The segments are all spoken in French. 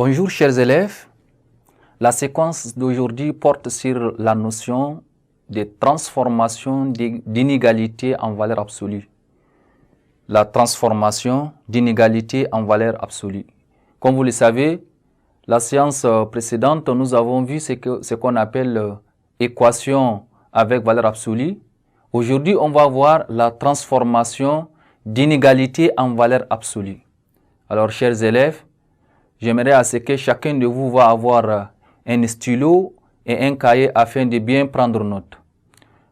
Bonjour chers élèves, la séquence d'aujourd'hui porte sur la notion de transformation d'inégalité en valeur absolue. La transformation d'inégalité en valeur absolue. Comme vous le savez, la séance précédente, nous avons vu ce qu'on appelle équation avec valeur absolue. Aujourd'hui, on va voir la transformation d'inégalité en valeur absolue. Alors, chers élèves, j'aimerais à ce que chacun de vous va avoir un stylo et un cahier afin de bien prendre note.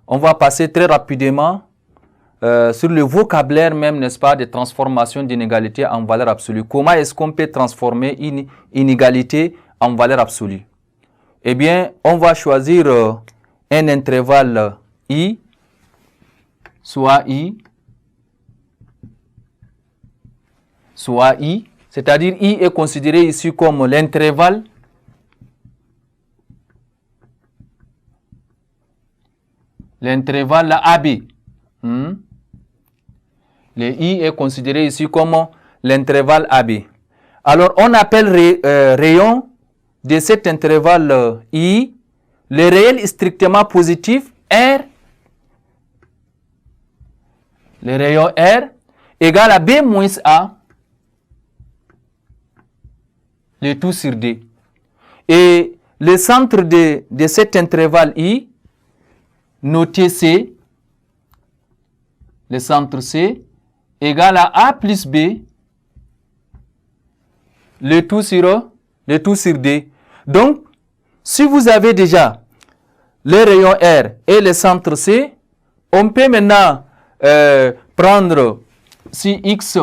On va passer très rapidement sur le vocabulaire même, n'est-ce pas, de transformation d'inégalité en valeur absolue. Comment est-ce qu'on peut transformer une inégalité en valeur absolue? Eh bien, on va choisir un intervalle I, soit I, c'est-à-dire I est considéré ici comme l'intervalle AB. Le I est considéré ici comme l'intervalle AB. Alors, on appelle rayon de cet intervalle I le réel strictement positif R. Le rayon R égale à B moins A. Le tout sur D. Et le centre de cet intervalle I, noté C, le centre C, égale à A plus B, le tout sur D. Donc, si vous avez déjà le rayon R et le centre C, on peut maintenant prendre si X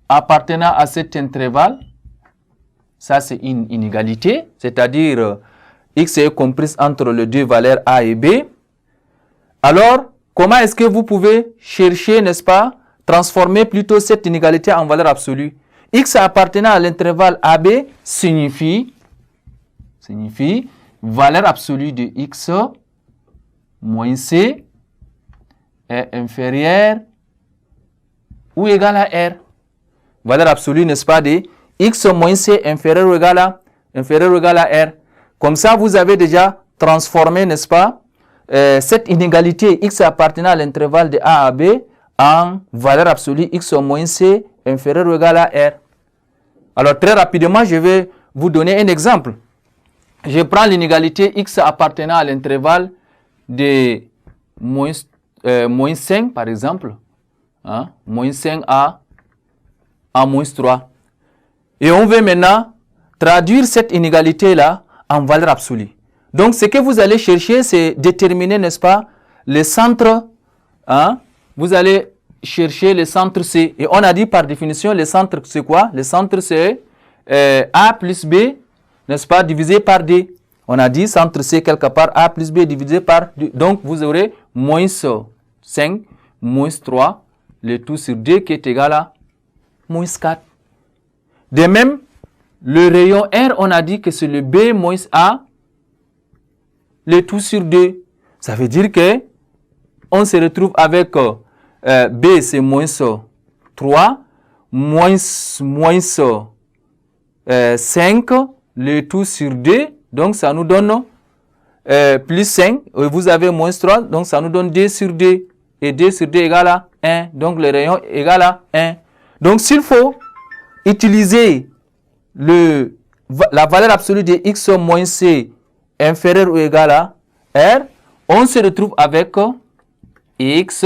appartenant à cet intervalle, ça c'est une inégalité, c'est-à-dire X est comprise entre les deux valeurs A et B. Alors, comment est-ce que vous pouvez chercher, n'est-ce pas, transformer plutôt cette inégalité en valeur absolue? X appartenant à l'intervalle AB signifie valeur absolue de X moins C est inférieure ou égale à R. Valeur absolue, n'est-ce pas, de X moins C inférieur ou égal à R. Comme ça, vous avez déjà transformé, n'est-ce pas, cette inégalité X appartenant à l'intervalle de A à B en valeur absolue X moins C inférieur ou égal à R. Alors, très rapidement, je vais vous donner un exemple. Je prends l'inégalité X appartenant à l'intervalle de moins 5, par exemple, moins 5 à moins 3. Et on veut maintenant traduire cette inégalité-là en valeur absolue. Donc, ce que vous allez chercher, c'est déterminer, n'est-ce pas, le centre. Vous allez chercher le centre C. Et on a dit par définition, le centre, c'est quoi? Le centre, c'est A plus B, n'est-ce pas, divisé par D. On a dit centre C quelque part, A plus B divisé par D. Donc, vous aurez moins 5, moins 3, le tout sur D qui est égal à moins 4. De même, le rayon R, on a dit que c'est le B moins A, le tout sur 2. Ça veut dire que on se retrouve avec B, c'est moins 3, moins 5, le tout sur 2. Donc, ça nous donne plus 5. Vous avez moins 3, donc ça nous donne 2 sur 2. Et 2 sur 2 égale à 1. Donc, le rayon égale à 1. Donc, s'il faut utiliser la valeur absolue de X moins C inférieure ou égale à R, on se retrouve avec X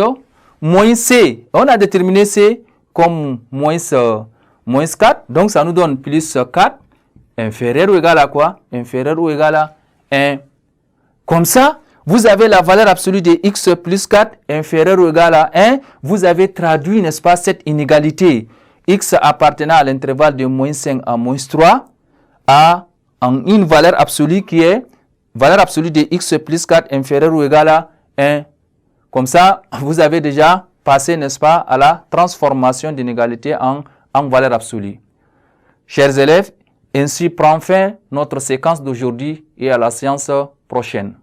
moins C. On a déterminé C comme moins 4. Donc, ça nous donne plus 4 inférieur ou égal à quoi? Inférieur ou égal à 1. Comme ça, vous avez la valeur absolue de X plus 4 inférieur ou égal à 1. Vous avez traduit, n'est-ce pas, cette inégalité X appartenant à l'intervalle de moins 5 à moins 3 en une valeur absolue qui est valeur absolue de X plus 4 inférieur ou égal à 1. Comme ça, vous avez déjà passé, n'est-ce pas, à la transformation d'inégalité en valeur absolue. Chers élèves, ainsi prend fin notre séquence d'aujourd'hui et à la séance prochaine.